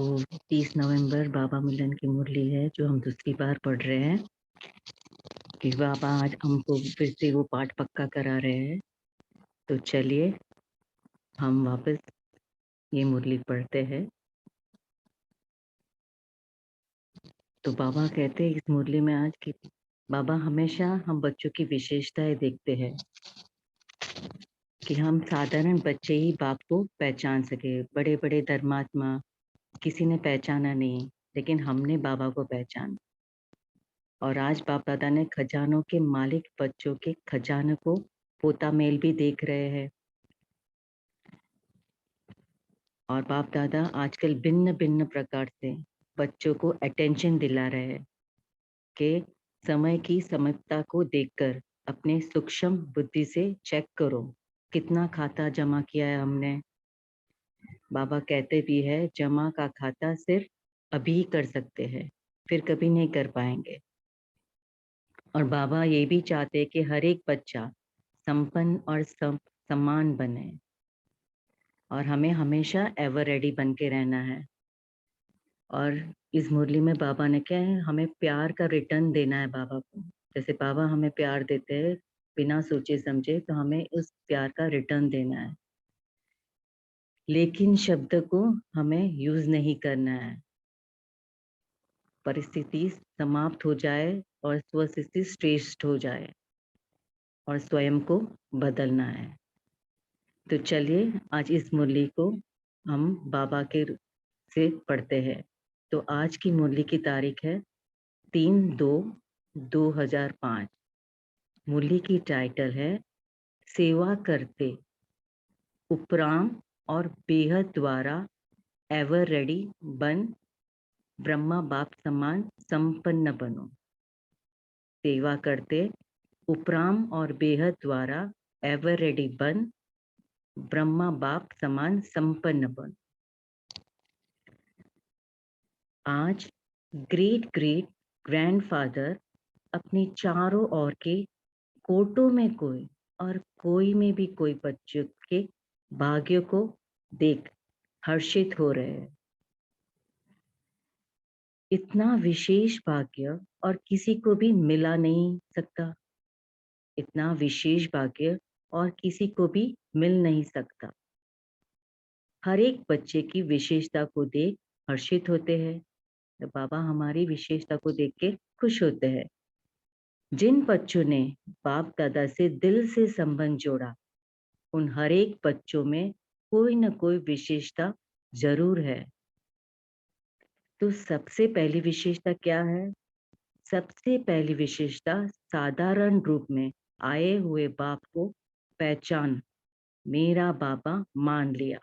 तो 30 नवंबर बाबा मिलन की मुरली है जो हम दूसरी बार पढ़ रहे हैं कि बाबा आज हमको फिर से वो पाठ पक्का करा रहे हैं। तो चलिए हम वापस ये मुरली पढ़ते हैं। तो बाबा कहते हैं इस मुरली में आज कि बाबा हमेशा हम बच्चों की विशेषताएं देखते हैं कि हम साधारण बच्चे ही बाप को पहचान सके। बड़े बड़े धर्मात्मा किसी ने पहचाना नहीं, लेकिन हमने बाबा को पहचाना। और आज बाप दादा ने खजानों के मालिक बच्चों के खजाने को पोता मेल भी देख रहे हैं। और बाप दादा आजकल भिन्न भिन्न प्रकार से बच्चों को अटेंशन दिला रहे हैं कि समय की समयता को देखकर अपने सूक्ष्म बुद्धि से चेक करो कितना खाता जमा किया है हमने। बाबा कहते भी है जमा का खाता सिर्फ अभी कर सकते हैं, फिर कभी नहीं कर पाएंगे। और बाबा ये भी चाहते कि हर एक बच्चा संपन्न और समान बने। और हमें हमेशा एवर रेडी बन के रहना है। और इस मुरली में बाबा ने क्या है, हमें प्यार का रिटर्न देना है बाबा को। जैसे बाबा हमें प्यार देते हैं बिना सोचे समझे, तो हमें उस प्यार का रिटर्न देना है। लेकिन शब्द को हमें यूज नहीं करना है। परिस्थिति समाप्त हो जाए और स्वस्थिति श्रेष्ठ हो जाए और स्वयं को बदलना है। तो चलिए आज इस मुरली को हम बाबा के से पढ़ते हैं। तो आज की मुरली की तारीख है 3/2/2005। मुरली की टाइटल है सेवा करते उपराम और बेहद द्वारा एवर रेडी बन ब्रह्मा बाप समान संपन्न बनो। सेवा करते उपराम और बेहद द्वारा एवर रेडी बन ब्रह्मा बाप समान संपन्न बनो। आज ग्रेट ग्रेट ग्रैंडफादर अपने चारों ओर के कोटों में कोई और कोई में भी कोई बच्चों के भाग्य को देख हर्षित हो रहे हैं। इतना विशेष भाग्य और किसी को भी मिला नहीं सकता। इतना विशेष भाग्य और किसी को भी मिल नहीं सकता। हर एक बच्चे की विशेषता को देख हर्षित होते हैं। तो बाबा हमारी विशेषता को देख के खुश होते हैं। जिन बच्चों ने बाप दादा से दिल से संबंध जोड़ा, उन हर एक बच्चों में कोई न कोई विशेषता जरूर है। तो सबसे पहली विशेषता क्या है? सबसे पहली विशेषता साधारण रूप में आए हुए बाप को पहचान मेरा बाबा मान लिया।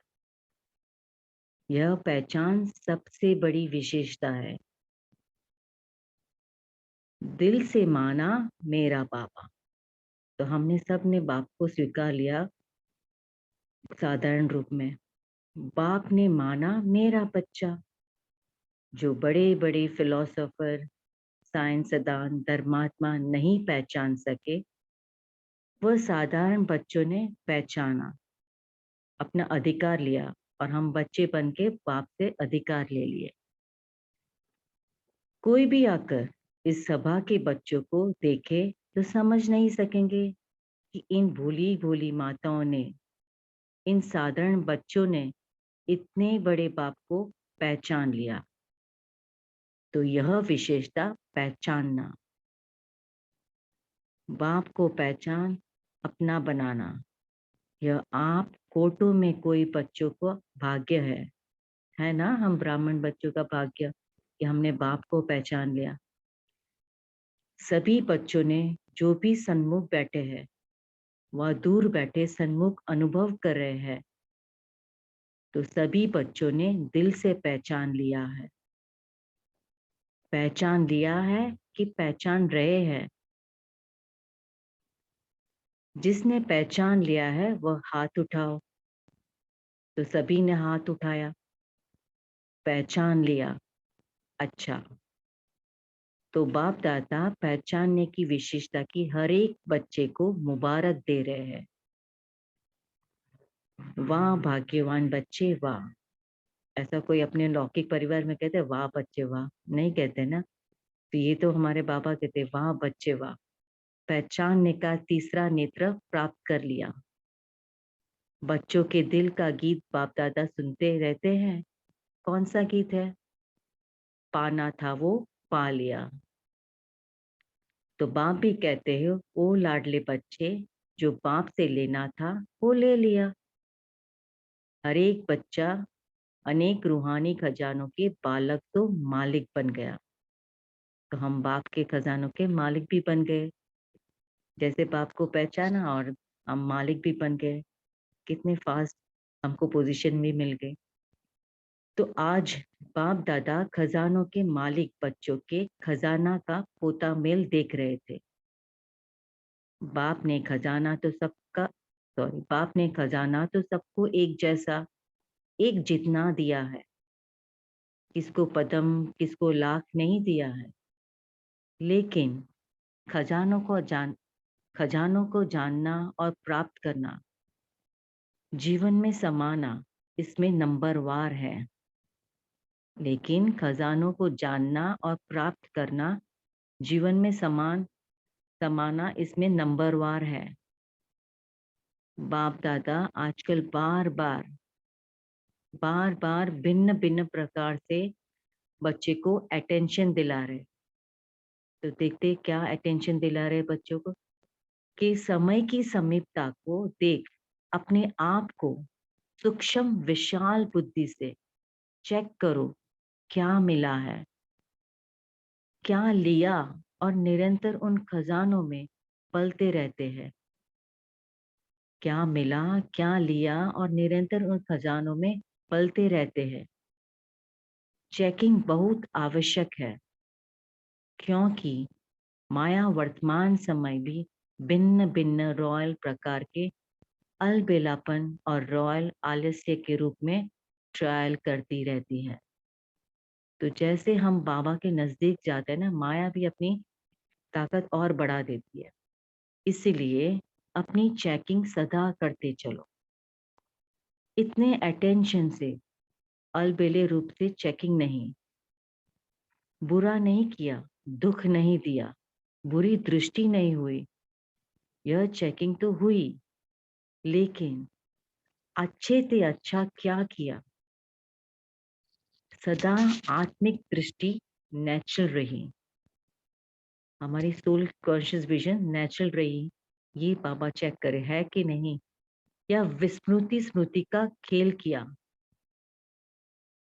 यह पहचान सबसे बड़ी विशेषता है। दिल से माना मेरा बाबा। तो हमने सब ने बाप को स्वीकार लिया साधारण रूप में। बाप ने माना मेरा बच्चा। जो बड़े बड़े फिलोसोफर साइंसदान धर्मात्मा नहीं पहचान सके, वह साधारण बच्चों ने पहचाना, अपना अधिकार लिया। और हम बच्चे बन के बाप से अधिकार ले लिए। कोई भी आकर इस सभा के बच्चों को देखे तो समझ नहीं सकेंगे कि इन भोली भोली माताओं ने, इन साधारण बच्चों ने इतने बड़े बाप को पहचान लिया। तो यह विशेषता पहचानना, बाप को पहचान अपना बनाना, यह आप कोटों में कोई बच्चों को भाग्य है ना। हम ब्राह्मण बच्चों का भाग्य कि हमने बाप को पहचान लिया। सभी बच्चों ने जो भी सन्मुख बैठे हैं, वह दूर बैठे सन्मुख अनुभव कर रहे हैं। तो सभी बच्चों ने दिल से पहचान लिया है। पहचान लिया है कि पहचान रहे हैं। जिसने पहचान लिया है वह हाथ उठाओ। तो सभी ने हाथ उठाया, पहचान लिया। अच्छा, तो बाप दादा पहचानने की विशेषता की हर एक बच्चे को मुबारक दे रहे हैं। वाह भाग्यवान बच्चे वाह। ऐसा कोई अपने लौकिक परिवार में कहते वाह बच्चे वाह, नहीं कहते ना। तो ये तो हमारे बाबा कहते वाह बच्चे वाह, पहचानने का तीसरा नेत्र प्राप्त कर लिया। बच्चों के दिल का गीत बाप दादा सुनते रहते हैं। कौन सा गीत है? पाना था वो पा लिया। तो बाप भी कहते हैं ओ लाडले बच्चे, जो बाप से लेना था वो ले लिया। हर एक बच्चा अनेक रूहानी खजानों के बालक तो मालिक बन गया। तो हम बाप के खजानों के मालिक भी बन गए। जैसे बाप को पहचाना और हम मालिक भी बन गए। कितने फास्ट हमको पोजीशन भी मिल गई। तो आज बाप दादा खजानों के मालिक बच्चों के खजाना का पोता मेल देख रहे थे। बाप ने खजाना तो सबका बाप ने खजाना तो सबको एक जैसा, एक जितना दिया है। किसको पदम, किसको लाख नहीं दिया है। लेकिन खजानों को जान खजानों को जानना और प्राप्त करना, जीवन में समाना, इसमें नंबरवार है। लेकिन खजानों को जानना और प्राप्त करना, जीवन में समाना, इसमें नंबरवार है। बाप दादा आजकल बार बार भिन्न भिन्न प्रकार से बच्चे को अटेंशन दिला रहे। तो देखते क्या अटेंशन दिला रहे बच्चों को, कि समय की समीपता को देख अपने आप को सूक्ष्म विशाल बुद्धि से चेक करो, क्या मिला है, क्या लिया, और निरंतर उन खजानों में पलते रहते हैं। क्या मिला, क्या लिया, और निरंतर उन खजानों में पलते रहते हैं। चेकिंग बहुत आवश्यक है, क्योंकि माया वर्तमान समय भी भिन्न भिन्न रॉयल प्रकार के अलबेलापन और रॉयल आलस्य के रूप में ट्रायल करती रहती है। तो जैसे हम बाबा के नजदीक जाते हैं ना, माया भी अपनी ताकत और बढ़ा देती है। इसीलिए अपनी चेकिंग सदा करते चलो। इतने अटेंशन से अलबेले रूप से चेकिंग नहीं। बुरा नहीं किया, दुख नहीं दिया, बुरी दृष्टि नहीं हुई, यह चेकिंग तो हुई, लेकिन अच्छे से अच्छा क्या किया। सदा आत्मिक दृष्टि नेचुरल रही, हमारी सोल कॉन्शियस विजन नेचुरल रही। ये बाबा चेक करे है कि नहीं, या विस्मृति स्मृति का खेल किया।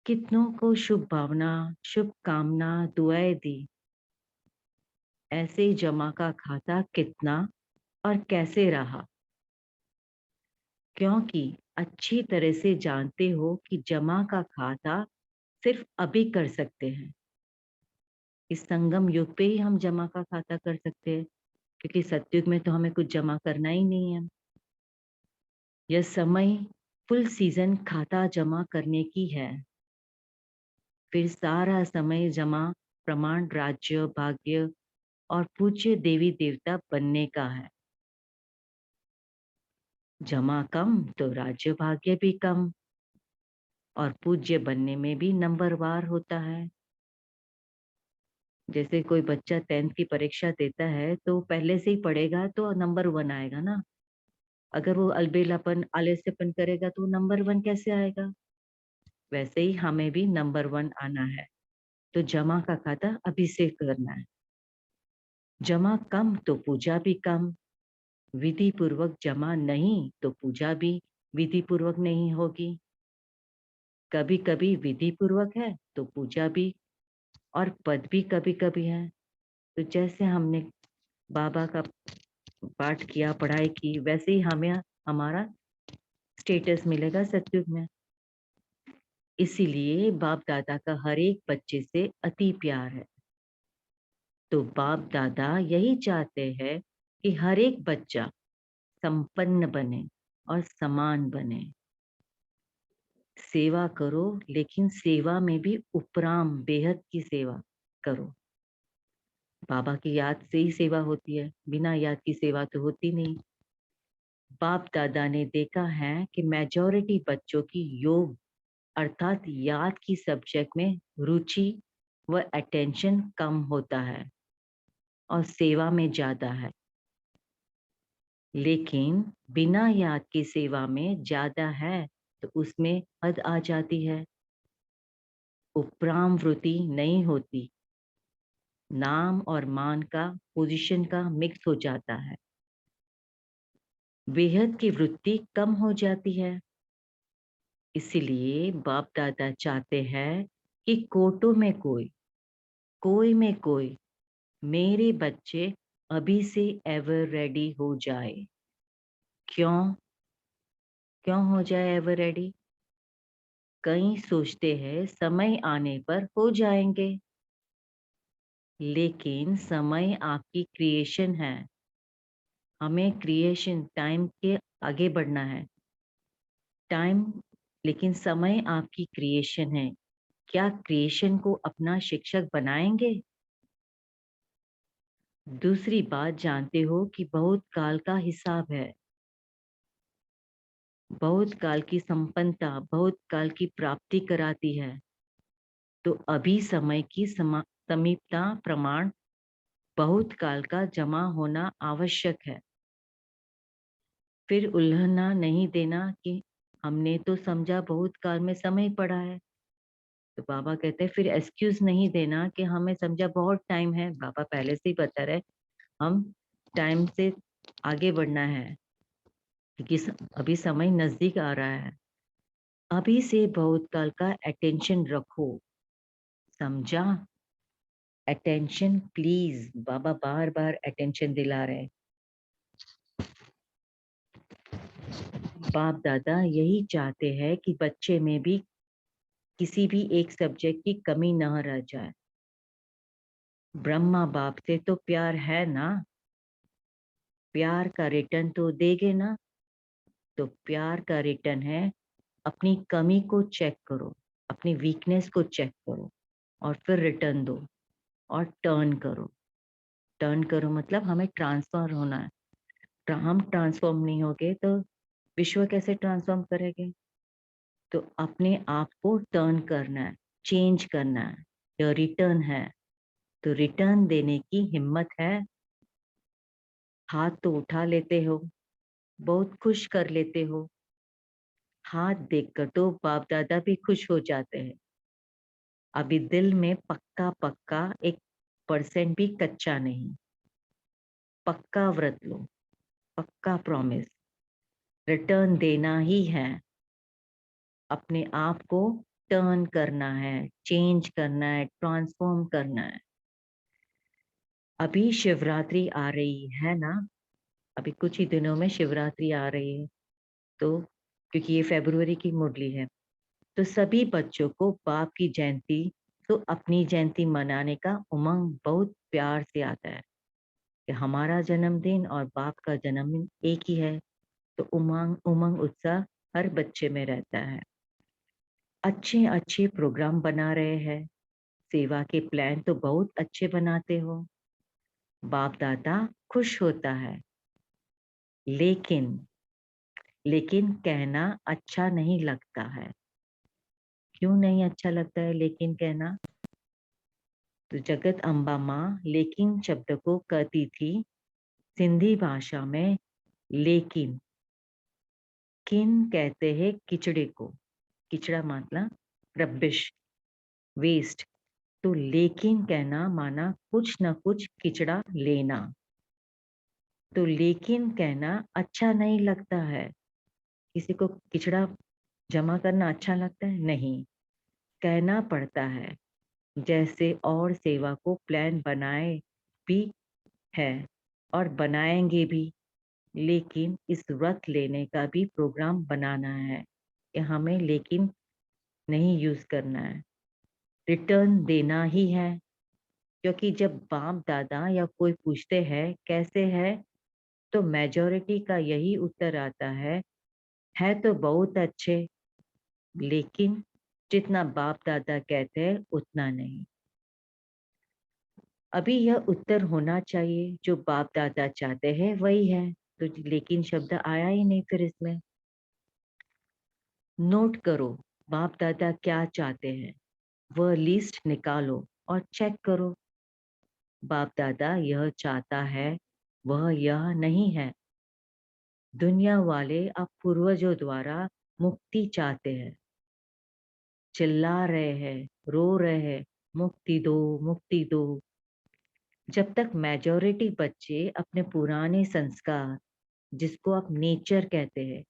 कितनों को शुभ भावना, शुभ कामना, दुआएं दी। ऐसे जमा का खाता कितना और कैसे रहा, क्योंकि अच्छी तरह से जानते हो कि जमा का खाता सिर्फ अभी कर सकते हैं। इस संगम युग पे ही हम जमा का खाता कर सकते हैं, क्योंकि सतयुग में तो हमें कुछ जमा करना ही नहीं है। यह समय फुल सीजन खाता जमा करने की है। फिर सारा समय जमा प्रमाण, राज्य, भाग्य और पूज्य देवी देवता बनने का है। जमा कम तो राज्य भाग्य भी कम, और पूज्य बनने में भी नंबरवार होता है। जैसे कोई बच्चा 10th की परीक्षा देता है तो पहले से ही पढ़ेगा तो नंबर 1 आएगा ना। अगर वो अलबेलापन, आलस्यपन करेगा तो नंबर 1 कैसे आएगा। वैसे ही हमें भी नंबर 1 आना है। तो जमा का खाता अभी से करना है। जमा कम तो पूजा भी कम। विधि पूर्वक जमा नहीं तो पूजा भी विधि पूर्वक नहीं होगी। कभी कभी विधि पूर्वक है तो पूजा भी, और पद भी कभी कभी है। तो जैसे हमने बाबा का पाठ किया, पढ़ाई की, वैसे ही हमें हमारा स्टेटस मिलेगा सतयुग में। इसीलिए बाप दादा का हर एक बच्चे से अति प्यार है। तो बाप दादा यही चाहते हैं कि हर एक बच्चा संपन्न बने और समान बने। सेवा करो, लेकिन सेवा में भी उपराम बेहद की सेवा करो। बाबा की याद से ही सेवा होती है, बिना याद की सेवा तो होती नहीं। बाप दादा ने देखा है कि मेजॉरिटी बच्चों की योग अर्थात याद की सब्जेक्ट में रुचि व अटेंशन कम होता है और सेवा में ज्यादा है। लेकिन बिना याद की सेवा में ज्यादा है तो उसमें हद आ जाती है, उपराम वृत्ति नहीं होती, नाम और मान का पोजीशन का मिक्स हो जाता है, बेहद की वृत्ति कम हो जाती है। इसीलिए बाप दादा चाहते हैं कि कोटों में कोई में कोई मेरे बच्चे अभी से एवर रेडी हो जाए। क्यों? क्यों हो जाए एवर रेडी? कई सोचते हैं समय आने पर हो जाएंगे, लेकिन समय आपकी क्रिएशन है। हमें क्रिएशन टाइम के आगे बढ़ना है। टाइम, लेकिन समय आपकी क्रिएशन है। क्या क्रिएशन को अपना शिक्षक बनाएंगे? दूसरी बात, जानते हो कि बहुत काल का हिसाब है, बहुत काल की संपन्नता बहुत काल की प्राप्ति कराती है। तो अभी समय की समीपता प्रमाण बहुत काल का जमा होना आवश्यक है। फिर उल्लंघना नहीं देना कि हमने तो समझा बहुत काल में समय पड़ा है। तो बाबा कहते हैं फिर एक्सक्यूज नहीं देना कि हमें समझा बहुत टाइम है। बाबा पहले से ही बता रहे हम टाइम से आगे बढ़ना है, क्योंकि अभी समय नजदीक आ रहा है। अभी से बहुत काल का अटेंशन रखो, समझा? Attention please, Baba bar bar attention दिला रहे हैं। बाप दादा यही चाहते हैं कि बच्चे में भी किसी भी एक सब्जेक्ट की कमी न रह जाए। ब्रह्मा बाप से तो प्यार है ना, प्यार का रिटर्न तो देगे ना। तो प्यार का रिटर्न है अपनी कमी को चेक करो, अपनी वीकनेस को चेक करो और फिर रिटर्न दो और टर्न करो। टर्न करो मतलब हमें ट्रांसफर होना है। हम ट्रांसफॉर्म नहीं होगे तो विश्व कैसे ट्रांसफॉर्म करेंगे? तो अपने आप को टर्न करना है, चेंज करना है। यह रिटर्न है, तो रिटर्न देने की हिम्मत है? हाथ तो उठा लेते हो, बहुत खुश कर लेते हो। हाथ देखकर तो बाप दादा भी खुश हो जाते हैं। अभी दिल में पक्का पक्का 1% भी कच्चा नहीं। पक्का व्रत लो, पक्का प्रॉमिस, रिटर्न देना ही है। अपने आप को टर्न करना है, चेंज करना है, ट्रांसफॉर्म करना है। अभी शिवरात्रि आ रही है ना, अभी कुछ ही दिनों में शिवरात्रि आ रही है। तो क्योंकि ये फरवरी की मुरली है, तो सभी बच्चों को बाप की जयंती तो अपनी जयंती मनाने का उमंग बहुत प्यार से आता है कि हमारा जन्मदिन और बाप का जन्मदिन एक ही है। तो उमंग उमंग उत्साह हर बच्चे में रहता है। अच्छे अच्छे प्रोग्राम बना रहे हैं, सेवा के प्लान तो बहुत अच्छे बनाते हो। बाप दादा खुश होता है, लेकिन लेकिन कहना अच्छा नहीं लगता है। क्यों नहीं अच्छा लगता है लेकिन कहना? तो जगत अम्बा माँ लेकिन शब्द को कहती थी सिंधी भाषा में। लेकिन किन कहते हैं किचड़े को, किचड़ा मतलब रबिश, वेस्ट। तो लेकिन कहना माना कुछ न कुछ किचड़ा लेना। तो लेकिन कहना अच्छा नहीं लगता है। किसी को किचड़ा जमा करना अच्छा लगता है? नहीं, कहना पड़ता है। जैसे और सेवा को प्लान बनाए भी है और बनाएंगे भी, लेकिन इस व्रत लेने का भी प्रोग्राम बनाना है कि हमें लेकिन नहीं यूज करना है, रिटर्न देना ही है। क्योंकि जब बाप दादा या कोई पूछते हैं कैसे है, तो मेजोरिटी का यही उत्तर आता है तो बहुत अच्छे, लेकिन जितना बाप दादा कहते हैं उतना नहीं। अभी यह उत्तर होना चाहिए, जो बाप दादा चाहते हैं वही है। तो लेकिन शब्द आया ही नहीं फिर इसमें। नोट करो, बाप दादा क्या चाहते हैं वह लिस्ट निकालो और चेक करो। बाप दादा यह चाहता है वह यह नहीं है। दुनिया वाले अब पूर्वजों द्वारा मुक्ति चाहते हैं, चिल्ला रहे हैं, रो रहे हैं, मुक्ति दो, मुक्ति दो। जब तक मेजॉरिटी बच्चे अपने पुराने संस्कार, जिसको आप नेचर कहते हैं,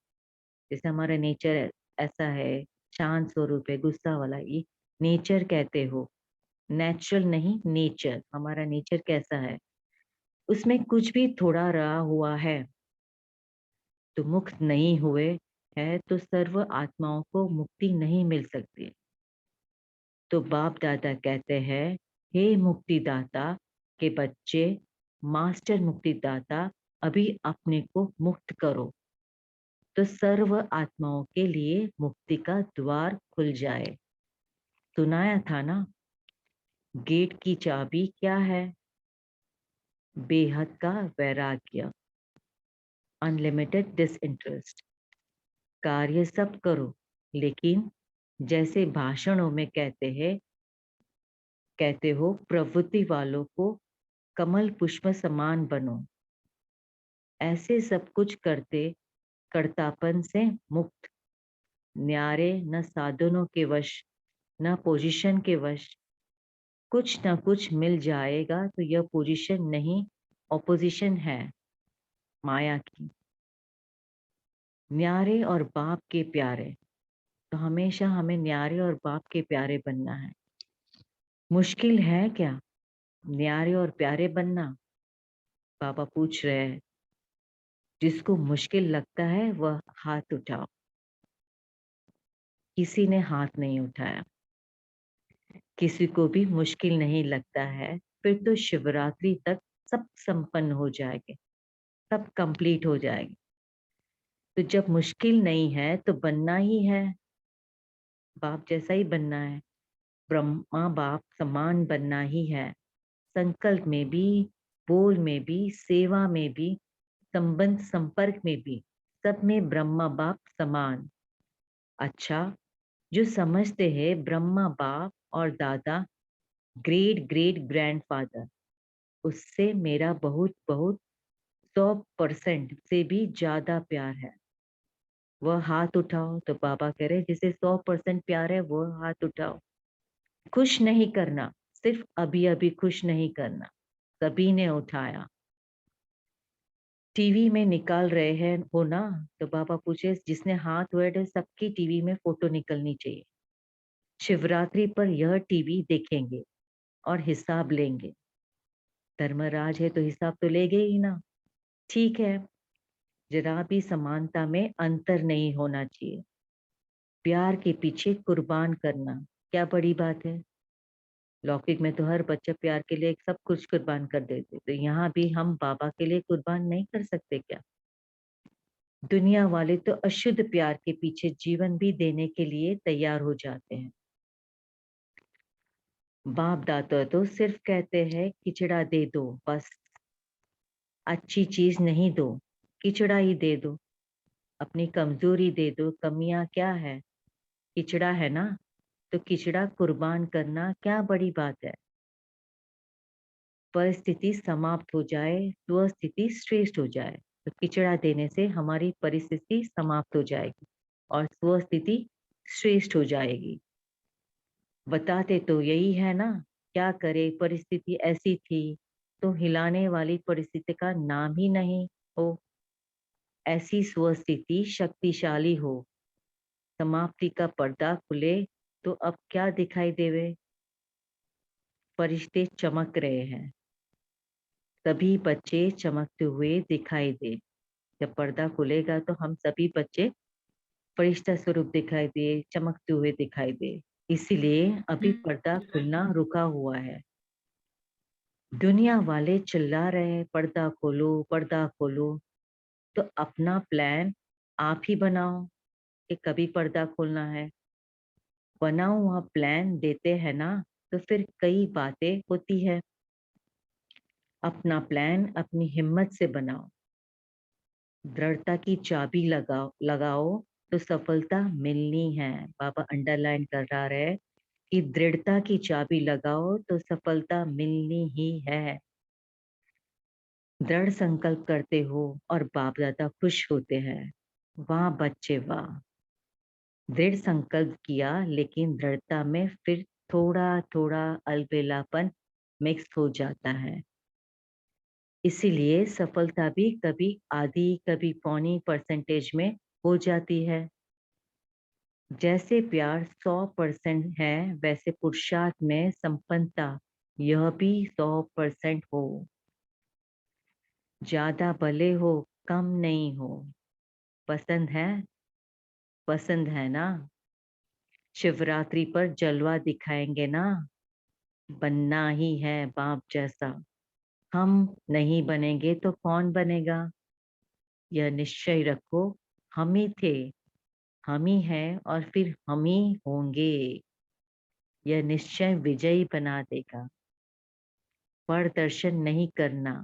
जैसे हमारा नेचर ऐसा है, शांत स्वरूप है, गुस्सा वाला, ये नेचर कहते हो। नेचुरल नहीं, नेचर, हमारा नेचर कैसा है, उसमें कुछ भी थोड़ा रहा हुआ है तो मुक्त नहीं हुए है तो सर्व आत्माओं को मुक्ति नहीं मिल सकती। तो बाप दादा कहते हैं, हे मुक्तिदाता के बच्चे, मास्टर मुक्तिदाता, अभी अपने को मुक्त करो तो सर्व आत्माओं के लिए मुक्ति का द्वार खुल जाए। सुनाया था ना, गेट की चाबी क्या है? बेहद का वैराग्य, अनलिमिटेड डिसइंटरेस्ट। कार्य सब करो, लेकिन जैसे भाषणों में कहते हो, प्रवृत्ति वालों को कमल पुष्प समान बनो। ऐसे सब कुछ करते कर्तापन से मुक्त, न्यारे न साधनों के वश, न पोजीशन के वश। कुछ न कुछ मिल जाएगा तो यह पोजीशन नहीं, ऑपोजिशन है माया की। न्यारे और बाप के प्यारे, तो हमेशा हमें न्यारे और बाप के प्यारे बनना है। मुश्किल है क्या न्यारे और प्यारे बनना? बाबा पूछ रहे हैं। जिसको मुश्किल लगता है वह हाथ उठाओ। किसी ने हाथ नहीं उठाया। किसी को भी मुश्किल नहीं लगता है, फिर तो शिवरात्रि तक सब संपन्न हो जाएंगे, सब कंप्लीट हो जाएंगे। तो जब मुश्किल नहीं है तो बनना ही है, बाप जैसा ही बनना है, ब्रह्मा बाप समान बनना ही है। संकल्प में भी, बोल में भी, सेवा में भी, संबंध संपर्क में भी, सब में ब्रह्मा बाप समान। अच्छा, जो समझते हैं ब्रह्मा बाप और दादा ग्रेट ग्रेट ग्रैंडफादर, उससे मेरा बहुत बहुत 100% से भी ज्यादा प्यार है, वह हाथ उठाओ। तो बाबा कह रहे जिसे 100% प्यार है वह हाथ उठाओ। खुश नहीं करना, सिर्फ अभी अभी खुश नहीं करना। सभी ने उठाया। टीवी में निकाल रहे हैं हो ना, तो बाबा पूछे जिसने हाथ उठाए सबकी टीवी में फोटो निकलनी चाहिए। शिवरात्रि पर यह टीवी देखेंगे और हिसाब लेंगे। धर्मराज है तो हिसाब तो लेंगे ही ना। ठीक है, जरा भी समानता में अंतर नहीं होना चाहिए। प्यार के पीछे कुर्बान करना क्या बड़ी बात है? लौकिक में तो हर बच्चा प्यार के लिए सब कुछ कुर्बान कर देते, तो यहाँ भी हम बाबा के लिए कुर्बान नहीं कर सकते क्या? दुनिया वाले तो अशुद्ध प्यार के पीछे जीवन भी देने के लिए तैयार हो जाते हैं। बाप दादा तो सिर्फ कहते हैं खिचड़ा दे दो, बस अच्छी चीज नहीं दो, खिचड़ा ही दे दो। अपनी कमजोरी दे दो, कमियां क्या है? खिचड़ा है ना, तो खिचड़ा कुर्बान करना क्या बड़ी बात है? परिस्थिति समाप्त हो जाए, स्वस्थिति श्रेष्ठ हो जाए, तो खिचड़ा देने से हमारी परिस्थिति समाप्त हो जाएगी और स्वस्थिति श्रेष्ठ हो जाएगी। बताते तो यही है ना, क्या करे, परिस्थिति ऐसी थी, तो हिलाने वाली परिस्थिति का नाम ही नहीं हो। ऐसी स्वस्थिति शक्तिशाली हो, समाप्ति का पर्दा खुले तो अब क्या दिखाई देवे? फरिश्ते चमक रहे हैं, सभी बच्चे चमकते हुए दिखाई दे। जब पर्दा खुलेगा तो हम सभी बच्चे फरिश्ता स्वरूप दिखाई दे, चमकते हुए दिखाई दे। इसीलिए अभी पर्दा खुलना रुका हुआ है। दुनिया वाले चिल्ला रहे हैं पर्दा खोलो, पर्दा खोलो, तो अपना प्लान आप ही बनाओ कि कभी पर्दा खोलना है। बनाओ हुआ प्लान देते हैं ना, तो फिर कई बातें होती है। अपना प्लान अपनी हिम्मत से बनाओ, दृढ़ता की चाबी लगाओ लगाओ, तो सफलता मिलनी है। बाबा अंडरलाइन करा रहे हैं कि दृढ़ता की चाबी लगाओ तो सफलता मिलनी ही है। दृढ़ संकल्प करते हो और बाप दादा खुश होते हैं। वाह बच्चे वाह। दृढ़ संकल्प किया लेकिन दृढ़ता में फिर थोड़ा थोड़ा अलबेलापन मिक्स हो जाता है। इसीलिए सफलता भी कभी आधी कभी पौनी परसेंटेज में हो जाती है। जैसे प्यार 100% है वैसे पुरुषार्थ में संपन्नता यह भी 100% हो। ज्यादा भले हो कम नहीं हो। पसंद है, पसंद है ना। शिवरात्रि पर जलवा दिखाएंगे ना। बनना ही है बाप जैसा। हम नहीं बनेंगे तो कौन बनेगा। यह निश्चय रखो, हम ही थे, हम ही हैं और फिर हम ही होंगे। यह निश्चय विजयी बना देगा। प्रदर्शन नहीं करना,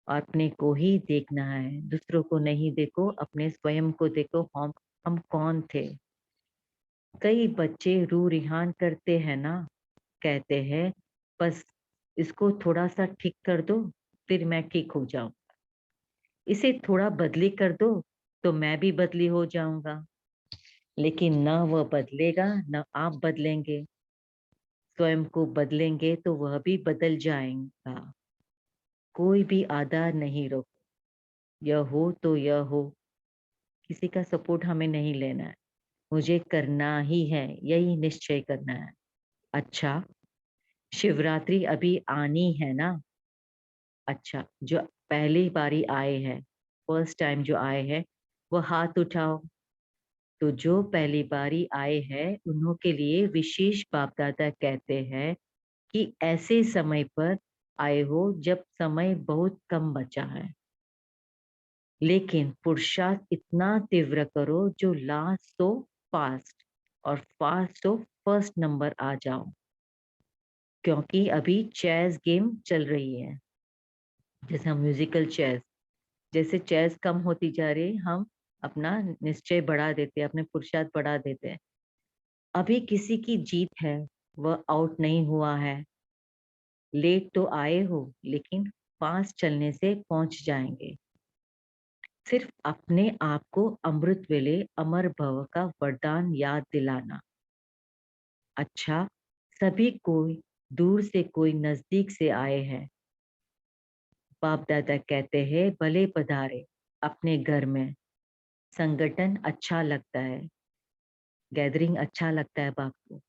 अपने को ही देखना है। दूसरों को नहीं देखो, अपने स्वयं को देखो। हम कौन थे। कई बच्चे रूह रिहान करते हैं ना, कहते हैं बस इसको थोड़ा सा ठीक कर दो फिर मैं ठीक हो जाऊं। इसे थोड़ा बदली कर दो तो मैं भी बदली हो जाऊंगा। लेकिन न वह बदलेगा न आप बदलेंगे। स्वयं को बदलेंगे तो वह भी बदल जाएगा। कोई भी आधार नहीं रोक। यह हो तो यह हो। किसी का सपोर्ट हमें नहीं लेना है। मुझे करना ही है, यही निश्चय करना है। अच्छा, शिवरात्रि अभी आनी है ना। अच्छा, जो पहली बारी आए हैं, फर्स्ट टाइम जो आए हैं, वो हाथ उठाओ। तो जो पहली बारी आए हैं उन्हों के लिए विशेष बाप दादा कहते हैं कि ऐसे समय पर आए हो जब समय बहुत कम बचा है। लेकिन पुरुषार्थ इतना तीव्र करो जो लास्ट तो फास्ट और फास्ट तो फर्स्ट नंबर आ जाओ। क्योंकि अभी चेस गेम चल रही है। जैसे हम म्यूजिकल चेस, जैसे चेस कम होती जा रही है, हम अपना निश्चय बढ़ा देते हैं, अपने पुरुषार्थ बढ़ा देते हैं। अभी किसी की जीत है, वह आउट नहीं हुआ है। लेट तो आए हो लेकिन फास्ट चलने से पहुंच जाएंगे। सिर्फ अपने आप को अमृत वेले अमर भव का वरदान याद दिलाना। अच्छा, सभी कोई दूर से कोई नजदीक से आए हैं। बाप दादा कहते हैं भले पधारे अपने घर में। संगठन अच्छा लगता है, गैदरिंग अच्छा लगता है बाप को।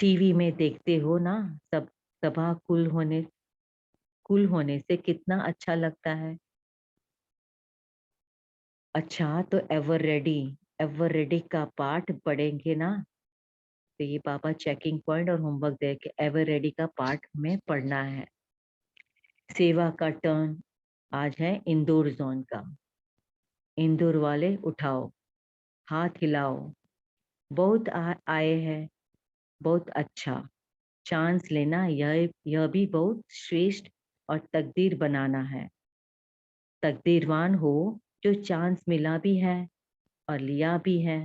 टीवी में देखते हो ना, सब सभा कुल होने से कितना अच्छा लगता है। अच्छा, तो एवर रेडी का पाठ पढ़ेंगे ना। तो ये पापा चेकिंग पॉइंट और होमवर्क दे के एवर रेडी का पार्ट में पढ़ना है। सेवा का टर्न आज है इंदौर जोन का। इंदौर वाले उठाओ, हाथ हिलाओ। बहुत आए हैं, बहुत अच्छा। चांस लेना यह भी बहुत श्रेष्ठ और तकदीर बनाना है। तकदीरवान हो जो चांस मिला भी है और लिया भी है।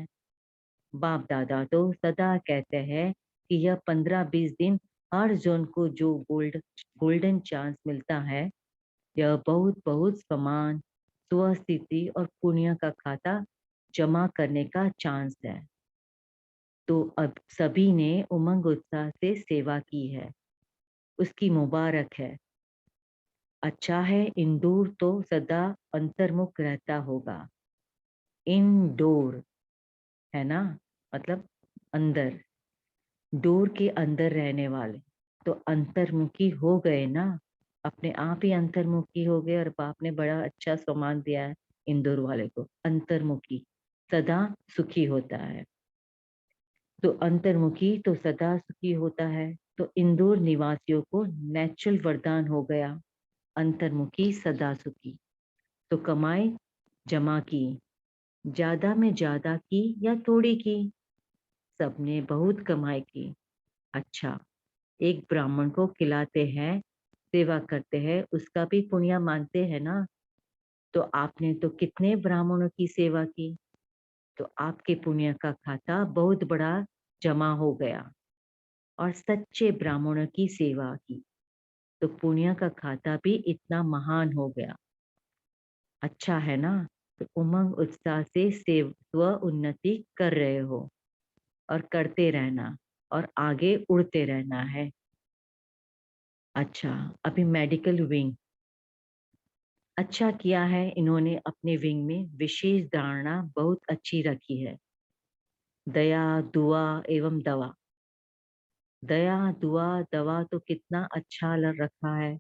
बाप दादा तो सदा कहते हैं कि यह 15-20 दिन हर जोन को जो गोल्डन चांस मिलता है, यह बहुत बहुत समान स्वस्थिति और पुण्य का खाता जमा करने का चांस है। तो अब सभी ने उमंग उत्साह से सेवा की है, उसकी मुबारक है। अच्छा है, इंदूर तो सदा अंतर्मुख रहता होगा। इनडोर है ना, मतलब अंदर, डोर के अंदर रहने वाले। तो अंतर्मुखी हो गए ना, अपने आप ही अंतर्मुखी हो गए। और बाप ने बड़ा अच्छा सम्मान दिया है इंदौर वाले को, अंतर्मुखी सदा सुखी होता है। तो अंतर्मुखी तो सदा सुखी होता है। तो इंदौर निवासियों को नेचुरल वरदान हो गया, अंतर्मुखी सदा सुखी। तो कमाई जमा की, ज्यादा में ज्यादा की या थोड़ी की, सबने बहुत कमाई की। अच्छा, एक ब्राह्मण को खिलाते हैं, सेवा करते हैं, उसका भी पुण्य मानते हैं ना। तो आपने तो कितने ब्राह्मणों की सेवा की। तो आपके पुण्य का खाता बहुत बड़ा जमा हो गया और सच्चे ब्राह्मणों की सेवा की तो पुण्य का खाता भी इतना महान हो गया। अच्छा है ना? तो उमंग उत्साह से स्व उन्नति कर रहे हो और करते रहना और आगे उड़ते रहना है। अच्छा, अभी मेडिकल विंग। अच्छा किया है इन्होंने अपने विंग में विशेष धारणा बहुत अच्छी रखी है। दया, दुआ एवं दवा। दया, दुआ, दवा तो कितना अच्छा रखा है।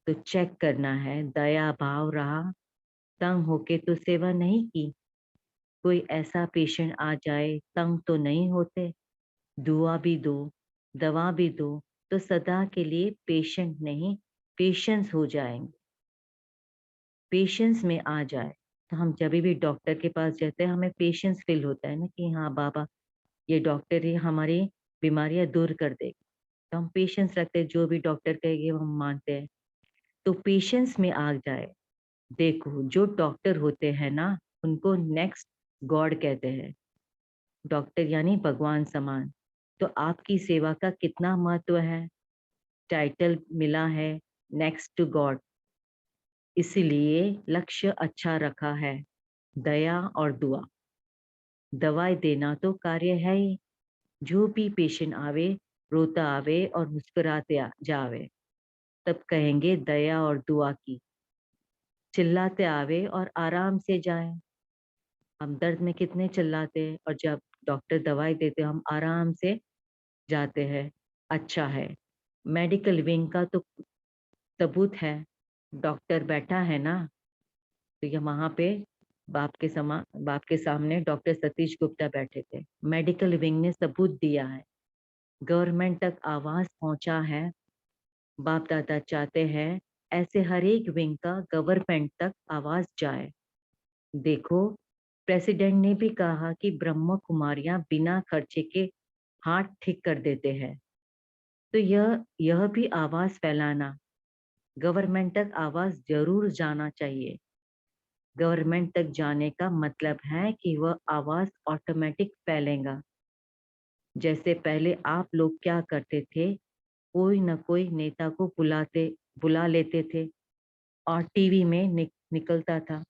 तो चेक करना है दया भाव रहा, तंग होके तो सेवा नहीं की। कोई ऐसा पेशेंट आ जाए तंग तो नहीं होते, दुआ भी दो, दवा भी दो, तो सदा के लिए पेशेंट नहीं पेशेंस हो जाएंगे। पेशेंस में आ जाए तो हम जब भी डॉक्टर के पास जाते हैं हमें पेशेंस फील होता है ना कि हाँ बाबा ये डॉक्टर ही हमारी बीमारियां दूर कर देगा। तो हम पेशेंस रखते हैं, जो भी डॉक्टर कहेगी वो हम मानते हैं। तो पेशेंस में आ जाए। देखो जो डॉक्टर होते हैं ना उनको नेक्स्ट गॉड कहते हैं। डॉक्टर यानी भगवान समान। तो आपकी सेवा का कितना महत्व है, टाइटल मिला है नेक्स्ट टू गॉड। इसीलिए लक्ष्य अच्छा रखा है, दया और दुआ। दवाई देना तो कार्य है ही। जो भी पेशेंट आवे, रोता आवे और मुस्कुराते जावे, तब कहेंगे दया और दुआ की। चिल्लाते आवे और आराम से जाए। हम दर्द में कितने चिल्लाते हैं और जब डॉक्टर दवाई देते हम आराम से जाते हैं। अच्छा है। मेडिकल विंग का तो सबूत है। डॉक्टर बैठा है ना, तो ये वहां पे बाप के सामने डॉक्टर सतीश गुप्ता बैठे थे। मेडिकल विंग ने सबूत दिया है, गवर्नमेंट तक आवाज पहुंचा है। बाप दादा चाहते हैं ऐसे हर एक विंग का गवर्नमेंट तक आवाज जाए। देखो प्रेसिडेंट ने भी कहा कि ब्रह्म कुमारियां बिना खर्चे के हाथ ठीक कर देते हैं। तो यह भी आवाज फैलाना, गवर्नमेंट तक आवाज जरूर जाना चाहिए। गवर्नमेंट तक जाने का मतलब है कि वह आवाज ऑटोमेटिक फैलेगा। जैसे पहले आप लोग क्या करते थे, कोई न कोई नेता को बुला लेते थे और टीवी में निकलता था।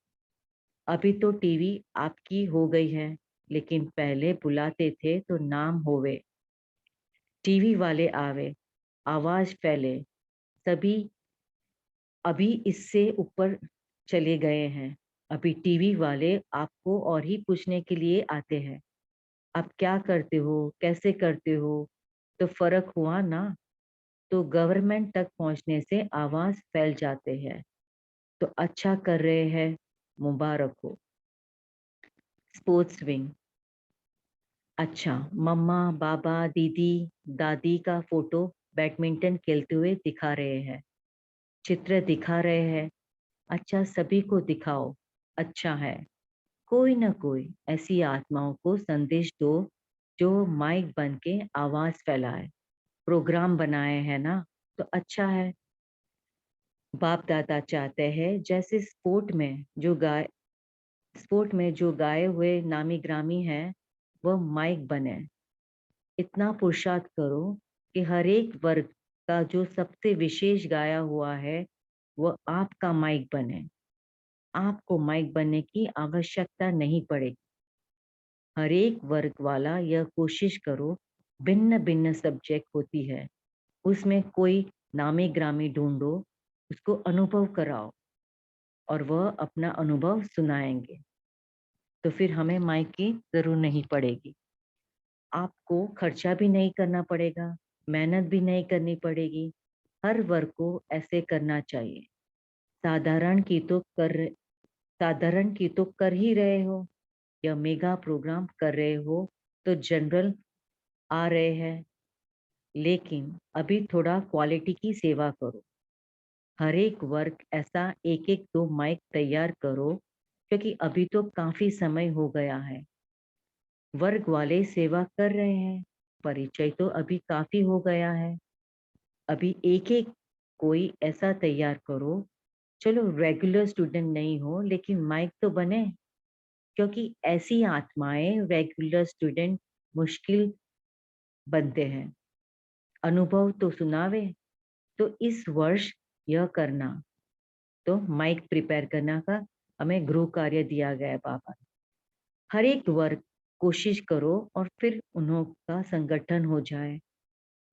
अभी तो टीवी आपकी हो गई है, लेकिन पहले बुलाते थे तो नाम होवे, टीवी वाले आवे, आवाज फैले। सभी अभी इससे ऊपर चले गए हैं। अभी टीवी वाले आपको और ही पूछने के लिए आते हैं, आप क्या करते हो, कैसे करते हो। तो फर्क हुआ ना। तो गवर्नमेंट तक पहुंचने से आवाज फैल जाते हैं। तो अच्छा कर रहे हैं, मुबारक हो। Sports wing. अच्छा, मम्मा बाबा दीदी दादी का फोटो बैडमिंटन खेलते हुए दिखा रहे हैं, चित्र दिखा रहे हैं। अच्छा सभी को दिखाओ। अच्छा है। कोई ना कोई ऐसी आत्माओं को संदेश दो जो माइक बन के आवाज फैलाए। प्रोग्राम बनाए हैं ना, तो अच्छा है। बाप दादा चाहते हैं जैसे स्पोर्ट में जो गाए हुए नामी ग्रामी हैं वह माइक बने। इतना पुरुषार्थ करो कि हर एक वर्ग का जो सबसे विशेष गाया हुआ है वह आपका माइक बने। आपको माइक बनने की आवश्यकता नहीं पड़ेगी। हर एक वर्ग वाला यह कोशिश करो। भिन्न भिन्न सब्जेक्ट होती है, उसमें कोई नामी ग्रामी ढूंढो, उसको अनुभव कराओ और वह अपना अनुभव सुनाएंगे। तो फिर हमें माइक की जरूर नहीं पड़ेगी। आपको खर्चा भी नहीं करना पड़ेगा, मेहनत भी नहीं करनी पड़ेगी। हर वर्ग को ऐसे करना चाहिए। साधारण की तो कर साधारण की तो कर ही रहे हो, या मेगा प्रोग्राम कर रहे हो, तो जनरल आ रहे हैं। लेकिन अभी थोड़ा क्वालिटी की सेवा करो। हर एक वर्ग ऐसा एक एक दो माइक तैयार करो, क्योंकि अभी तो काफी समय हो गया है। वर्ग वाले सेवा कर रहे हैं, परिचय तो अभी काफी हो गया है। अभी एक एक कोई ऐसा तैयार करो, चलो रेगुलर स्टूडेंट नहीं हो लेकिन माइक तो बने। क्योंकि ऐसी आत्माएं रेगुलर स्टूडेंट मुश्किल बनते हैं। अनुभव तो सुनावे। तो इस वर्ष यह करना, तो माइक प्रिपेयर करना का हमें गृह कार्य दिया गया है बाबा। हर एक वर्ग कोशिश करो और फिर उन्हों का संगठन हो जाए।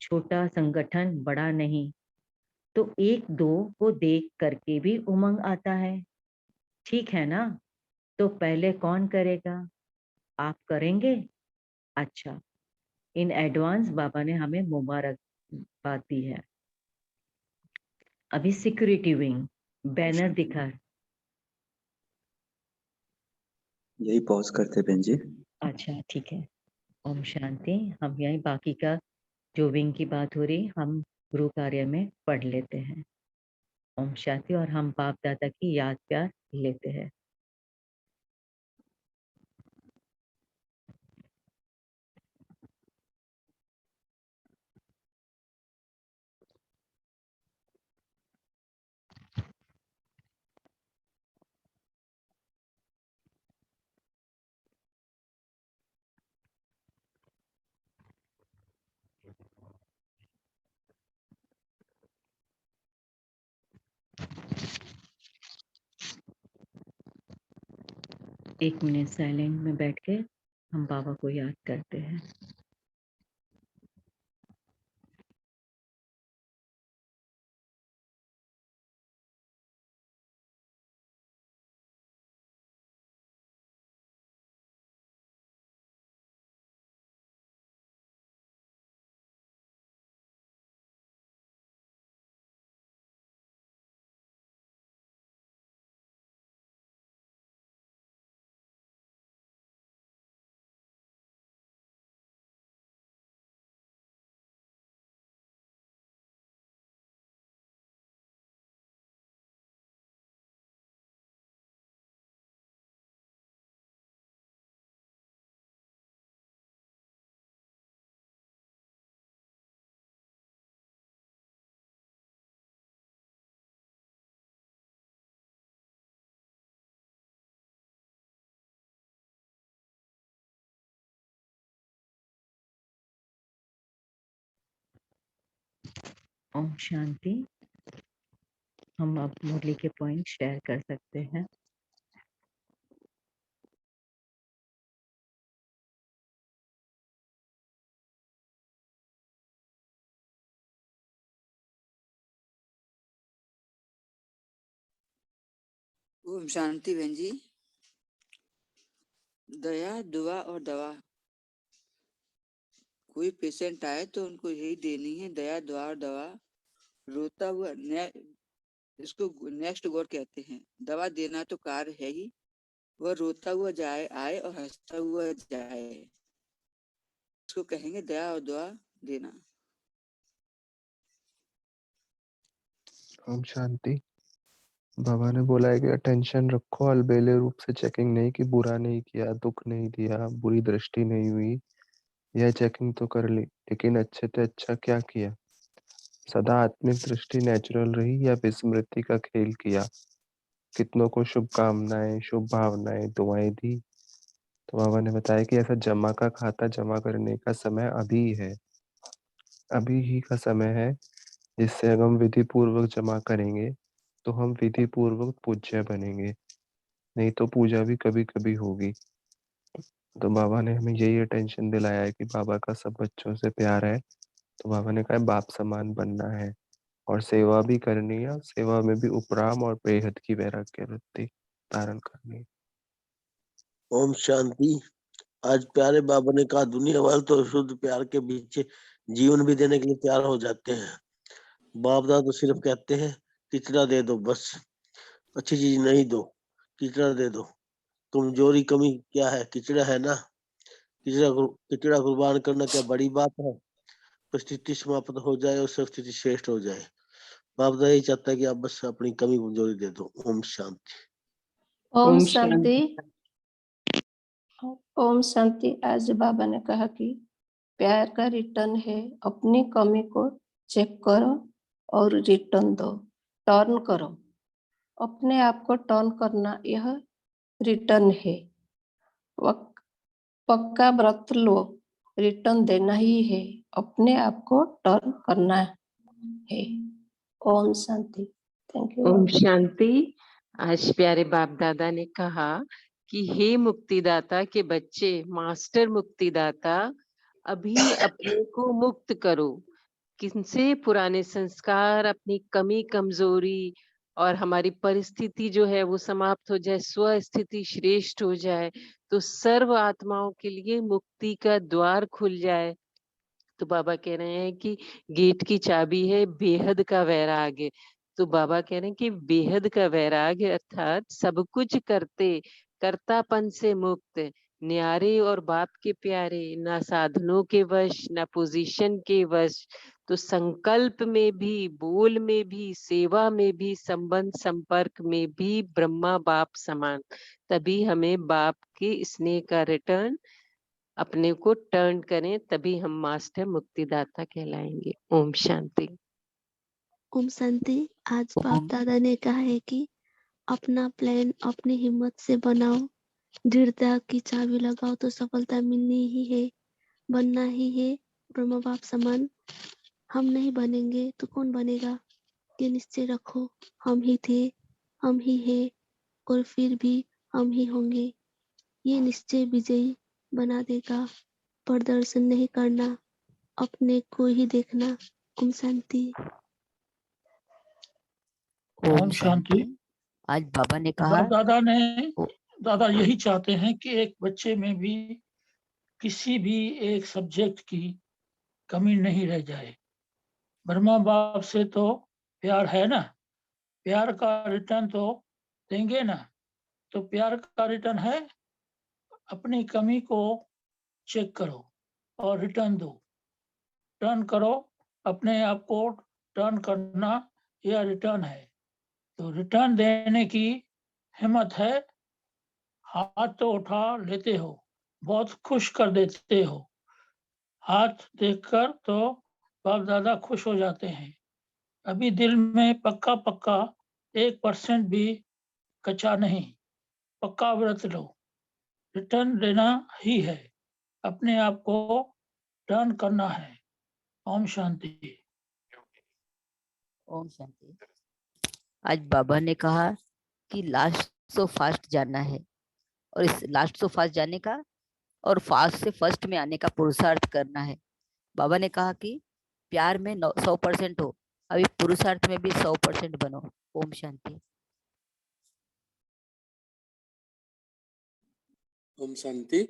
छोटा संगठन बड़ा नहीं, तो एक दो को देख करके भी उमंग आता है। ठीक है ना? तो पहले कौन करेगा? आप करेंगे? अच्छा, इन एडवांस बाबा ने हमें मुबारकबाद दी है। अभी सिक्योरिटी विंग बैनर दिखा। यही पॉज करते बहन जी। अच्छा ठीक है। ओम शांति। हम यही बाकी का जो विंग की बात हो रही हम गुरु कार्य में पढ़ लेते हैं। ओम शांति। और हम बाप दादा की याद प्यार लेते हैं। एक मिनट साइलेंट में बैठ के हम बाबा को याद करते हैं। ओम शांति। हम अब मुरली के पॉइंट शेयर कर सकते हैं। ओम शांति बहन जी। दया, दुआ और दवा। कोई पेशेंट आए तो उनको यही देनी है, दया, दुआ और दवा। रोता हुआ इसको नेक्स्ट गॉड कहते हैं। दवा देना तो कार्य है ही, वह रोता हुआ जाए आए और हंसता हुआ जाए, इसको कहेंगे दया और दुआ देना। ओम शांति। बाबा ने बोला है कि अटेंशन रखो, अलबेले रूप से चेकिंग नहीं कि बुरा नहीं किया, दुख नहीं दिया, बुरी दृष्टि नहीं हुई। यह चेकिंग तो कर ली, लेकिन अच्छे से अच्छा क्या किया? सदा आत्मिक दृष्टि नेचुरल रही या विस्मृति का खेल किया? कितनों को शुभकामनाएं, शुभ भावनाएं, दुआएं दी? तो बाबा ने बताया कि ऐसा जमा का खाता जमा करने का समय अभी है, अभी ही का समय है, जिससे अगर हम विधि पूर्वक जमा करेंगे तो हम विधि पूर्वक पूज्य बनेंगे, नहीं तो पूजा भी कभी कभी होगी। तो बाबा ने हमें यही अटेंशन दिलाया है कि बाबा का सब बच्चों से प्यार है। तो बाबा ने कहा बाप समान बनना है और सेवा भी करनी है, सेवा में भी उपराम और बेहद की वैराग्य वृत्ति धारण करनी है। ओम शांति। आज प्यारे बाबा ने कहा दुनिया वाले तो शुद्ध प्यार के पीछे जीवन भी देने के लिए तैयार हो जाते हैं। बाप दादा तो सिर्फ कहते हैं किचड़ा दे दो, बस अच्छी चीज नहीं दो, किचड़ा दे दो। कमजोरी कमी क्या है? किचड़ा है ना। किचड़ा कुर्बान करना क्या बड़ी बात है? तो स्थिति समाप्त हो जाए और स्थिति श्रेष्ठ हो जाए। बाप दादा यही चाहता है कि आप बस अपनी कमी कमजोरी दे दो। ओम शांति। ओम शांति। ओम शांति। आज बाबा ने कहा कि प्यार का रिटर्न है, अपनी कमी को चेक करो और रिटर्न दो, टर्न करो। अपने आप को टर्न करना यह रिटर्न है। वक- पक्का व्रत लो, रिटर्न देना ही है, अपने आप को टर्न करना है। ओम शांति। Thank you. ओम शांति। आज प्यारे बाप दादा ने कहा कि हे मुक्तिदाता के बच्चे, मास्टर मुक्तिदाता, अभी अपने को मुक्त करो। किनसे? पुराने संस्कार, अपनी कमी कमजोरी और हमारी परिस्थिति जो है वो समाप्त हो जाए, स्व स्थिति श्रेष्ठ हो जाए, तो सर्व आत्माओं के लिए मुक्ति का द्वार खुल जाए। तो बाबा कह रहे हैं कि गेट की चाबी है बेहद का वैराग्य। तो बाबा कह रहे हैं कि बेहद का वैराग्य अर्थात सब कुछ करते, कर्तापन से मुक्त, न्यारे और बाप के प्यारे, ना साधनों के वश, ना पोजीशन के वश। तो संकल्प में भी, बोल में भी, सेवा में भी, संबंध संपर्क में भी ब्रह्मा बाप समान। तभी हमें बाप के स्नेह का रिटर्न, अपने को टर्न करें, तभी हम मास्टर मुक्तिदाता कहलाएंगे। ओम शांति। ओम शांति। आज बाप दादा ने कहा है कि अपना प्लान अपनी हिम्मत से बनाओ, दृढ़ता की चाबी लगाओ तो सफलता मिलनी ही है, बनना ही है ब्रह्म बाप समान। हम नहीं बनेंगे तो कौन बनेगा, ये निश्चय रखो। हम ही थे, हम ही है और फिर भी हम ही होंगे। ये निश्चय विजयी बना देगा। प्रदर्शन नहीं करना, अपने को ही देखना। ओम शांति। ओम शांति। आज बाबा ने कहा, दादा यही चाहते हैं कि एक बच्चे में भी किसी भी एक सब्जेक्ट की कमी नहीं रह जाए। ब्रह्मा बाप से तो प्यार है ना, प्यार का रिटर्न तो देंगे ना, तो प्यार का रिटर्न है अपनी कमी को चेक करो और रिटर्न दो। टर्न करो, अपने आप को टर्न करना यह रिटर्न है। तो रिटर्न देने की हिम्मत है, हाथ तो उठा लेते हो, बहुत खुश कर देते हो। हाथ देखकर तो बाप दादा खुश हो जाते हैं। अभी दिल में पक्का 1% भी कच्चा नहीं, पक्का व्रत लो, रिटर्न देना ही है, अपने आप को टर्न करना है। ओम शांति। ओम शांति। आज बाबा ने कहा कि लास्ट सो फास्ट जाना है, और इस लास्ट सो फास्ट जाने का और फास्ट से फर्स्ट में आने का पुरुषार्थ करना है। बाबा ने कहा कि प्यार में 100% हो, अभी पुरुषार्थ में भी 100% बनो। ओम शांति। ओम शांति।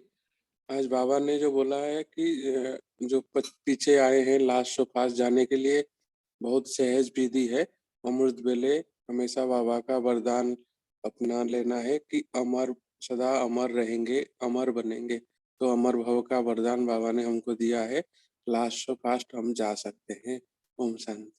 आज बाबा ने जो बोला है कि जो पीछे आए हैं लास्ट सो फास्ट जाने के लिए, बहुत सहज विधि है। अमृत वेले हमेशा बाबा का वरदान अपना लेना है कि अमर, सदा अमर रहेंगे, अमर बनेंगे। तो अमर भव का वरदान बाबा ने हमको दिया है, लास्ट सो फास्ट हम जा सकते हैं। ओम शांति।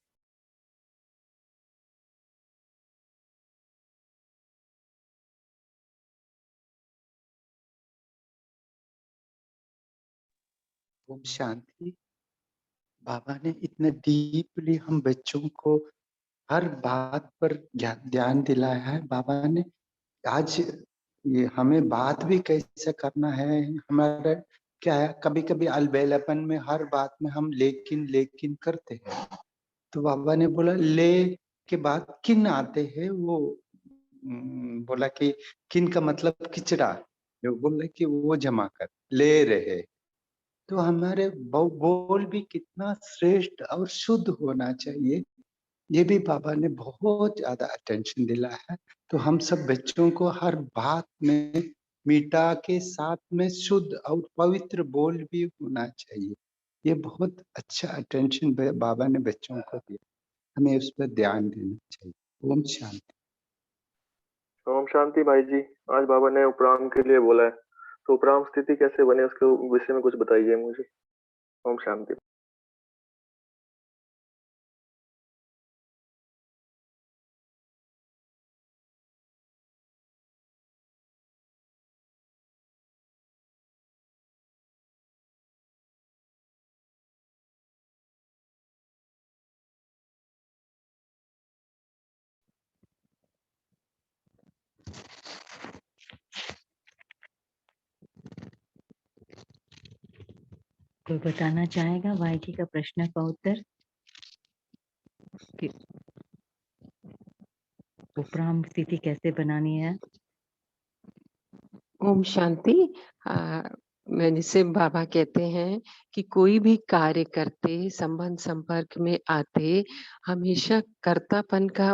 ओम शांति। बाबा ने इतने डीपली हम बच्चों को हर बात पर ध्यान दिलाया है। बाबा ने आज ये हमें बात भी कैसे करना है, हमारा क्या है, कभी कभी अलबेलापन में हर बात में हम लेकिन लेकिन करते हैं। तो बाबा ने बोला ले के बाद किन आते हैं, वो बोला कि किन का मतलब किचड़ा, जो बोला कि वो जमा कर ले रहे। तो हमारे बोल भी कितना श्रेष्ठ और शुद्ध होना चाहिए, ये भी बाबा ने बहुत ज्यादा अटेंशन दिला है। तो हम सब बच्चों को हर बात में मीठा के साथ में शुद्ध और पवित्र बोल भी होना चाहिए। ये बहुत अच्छा अटेंशन बाबा ने बच्चों को दिया, हमें उस पर ध्यान देना चाहिए। ओम शांति। ओम शांति भाई जी। आज बाबा ने उपराम के लिए बोला है, तो उपराम स्थिति कैसे बने उसके विषय में कुछ बताइए मुझे। ओम शांति। कोई बताना चाहेगा वाईकी का प्रश्न का उत्तर? कि उपराम स्थिति कैसे बनानी है? ओम शांति। मैंने से बाबा कहते हैं कि कोई भी कार्य करते, संबंध संपर्क में आते, हमेशा कर्तापन का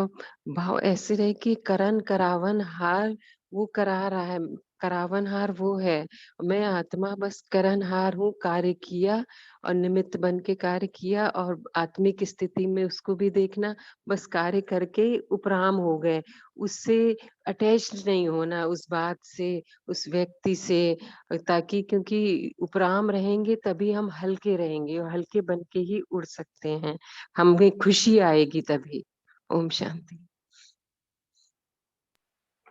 भाव ऐसे रहे कि करन करावन हार वो करा रहा है, करावन हार वो है, मैं आत्मा बस करन हार हूँ, कार्य किया और निमित्त बन के कार्य किया और आत्मिक स्थिति में उसको भी देखना, बस कार्य करके उपराम हो गए, उससे अटैच नहीं होना उस बात से, उस व्यक्ति से, ताकि क्योंकि उपराम रहेंगे तभी हम हल्के रहेंगे और हल्के बन के ही उड़ सकते हैं, हमें खुशी आएगी तभी। ओम शांति।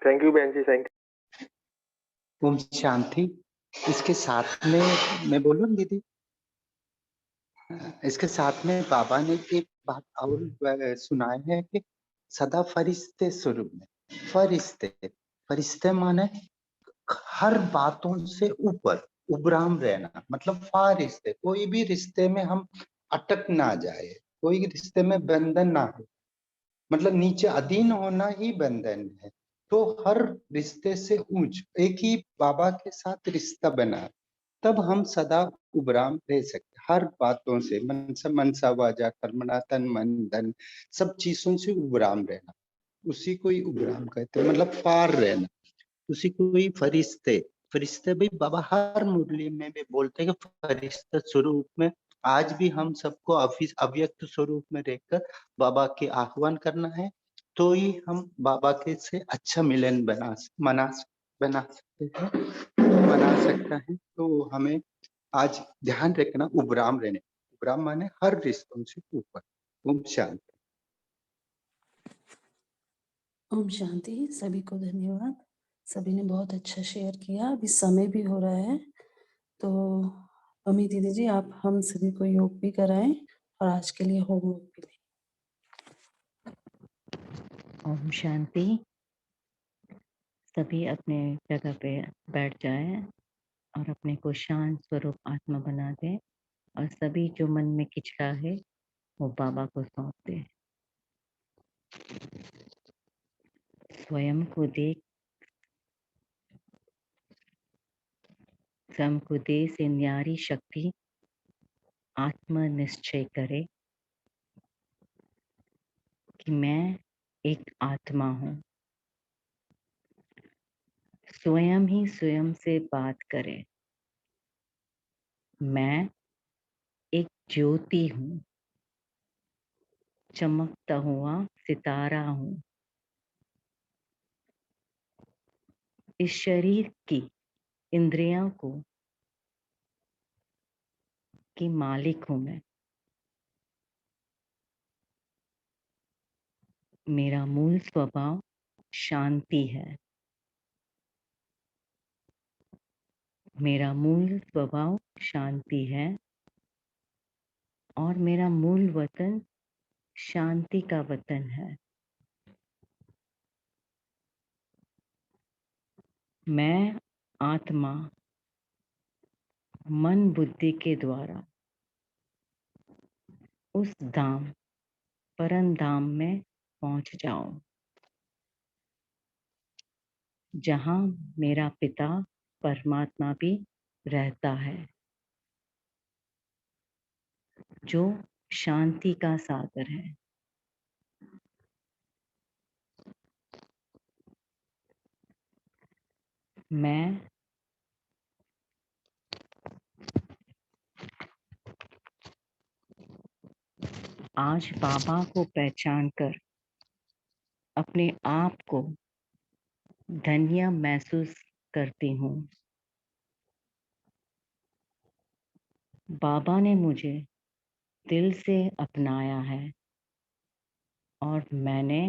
थैंक यू बहन जी, थैंक ओम शांति। इसके साथ में मैं बोलूं दीदी, इसके साथ में बाबा ने एक बात और सुनाए है कि सदा फरिश्ते स्वरूप में, फरिश्ते माने हर बातों से ऊपर उबराम रहना, मतलब फारिश्ते, कोई भी रिश्ते में हम अटक ना जाए, कोई रिश्ते में बंधन ना हो, मतलब नीचे अधीन होना ही बंधन है। तो हर रिश्ते से ऊंच एक ही बाबा के साथ रिश्ता बना, तब हम सदा उबराम रह सकते, हर बातों से, मनसा वाचा कर्मणा तन मन धन, सब चीजों से उबराम रहना, उसी को ही उबराम कहते हैं, मतलब पार रहना, उसी को ही फरिश्ते। फरिश्ते भी बाबा हर मुरली में भी बोलते हैं कि फरिश्ते स्वरूप में आज भी हम सबको अव्यक्त स्वरूप में रहकर बाबा के आह्वान करना है, तो ही हम बाबा के से अच्छा मिलन बना सकते हैं, बना सकता है। तो हमें आज ध्यान रखना उबराम रहने, उबराम माने हर रिश्तों से ऊपर। ओम शांति। ओम शांति। सभी को धन्यवाद, सभी ने बहुत अच्छा शेयर किया। अभी समय भी हो रहा है, तो अमी दीदी जी आप हम सभी को योग भी कराएं और आज के लिए होमवर्क भी दें। ओम शांति। सभी अपने जगह पे बैठ जाएं और अपने को शांत स्वरूप आत्मा बना दें और सभी जो मन में खिंचता है वो बाबा को सौंप दें। स्वयं को देख, स्वयं को दे से न्यारी शक्ति आत्म निश्चय करे कि मैं एक आत्मा हूँ। स्वयं ही स्वयं से बात करे, मैं एक ज्योति हूँ, चमकता हुआ सितारा हूँ। इस शरीर की इंद्रियों को की मालिक हूँ मैं। मेरा मूल स्वभाव शांति है। मेरा मूल स्वभाव शांति है और मेरा मूल वतन शांति का वतन है। मैं आत्मा मन बुद्धि के द्वारा उस धाम, परम धाम में पहुंच जाऊं जहां मेरा पिता परमात्मा भी रहता है, जो शांति का सागर है। मैं आज बाबा को पहचान कर अपने आप को धन्य महसूस करती हूँ। बाबा ने मुझे दिल से अपनाया है और मैंने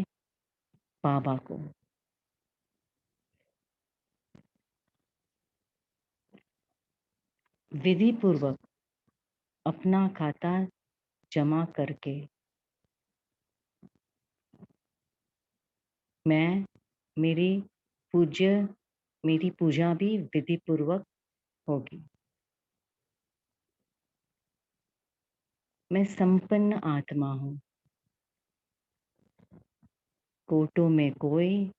बाबा को विधि पूर्वक अपना खाता जमा करके मेरी पूजा भी विधि पूर्वक होगी। मैं संपन्न आत्मा हूँ। कोटों में कोई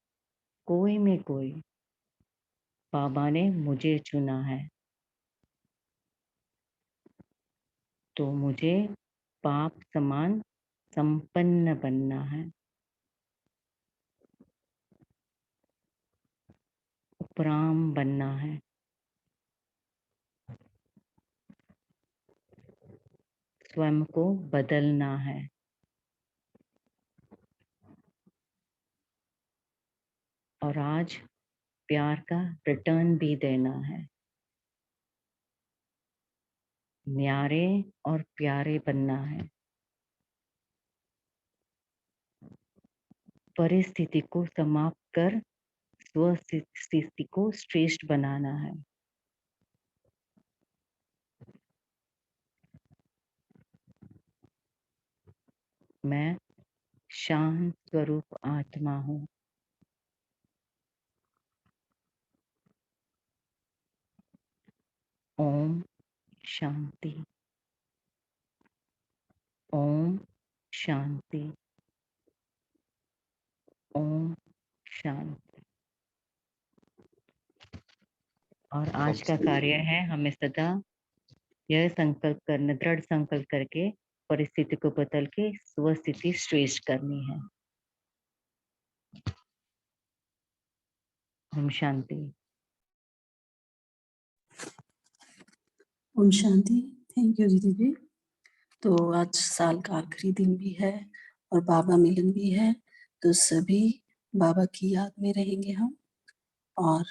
में कोई, बाबा ने मुझे चुना है, तो मुझे पाप समान संपन्न बनना है, उपराम बनना है। स्वयं को बदलना है। और आज प्यार का रिटर्न भी देना है। न्यारे और प्यारे बनना है। परिस्थिति को समाप्त कर स्वस्थिति को श्रेष्ठ बनाना है। मैं शांत स्वरूप आत्मा हूँ। ओम शांति। ओम शांति। ओम शांति। और आज का कार्य है हमें सदा यह संकल्प करना, दृढ़ संकल्प करके परिस्थिति को बदल के स्वस्थिति श्रेष्ठ करनी है। ओम शांति। ओम शांति। थैंक यू दीदी जी। तो आज साल का आखिरी दिन भी है और बाबा मिलन भी है, तो सभी बाबा की याद में रहेंगे हम और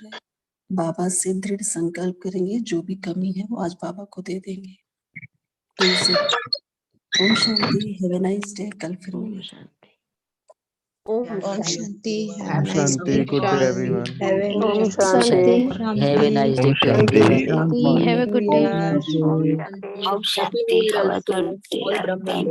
बाबा से दृढ़ संकल्प करेंगे, जो भी कमी है वो आज बाबा को दे देंगे। तो इसे Om Shanti. Have a nice day. कल फिर मिलेंगे। Om Shanti. Om Shanti. Good day everyone. Om Shanti. Have a nice day to Shanti. Everyone. Have a good day. Om Shanti. Have a good day.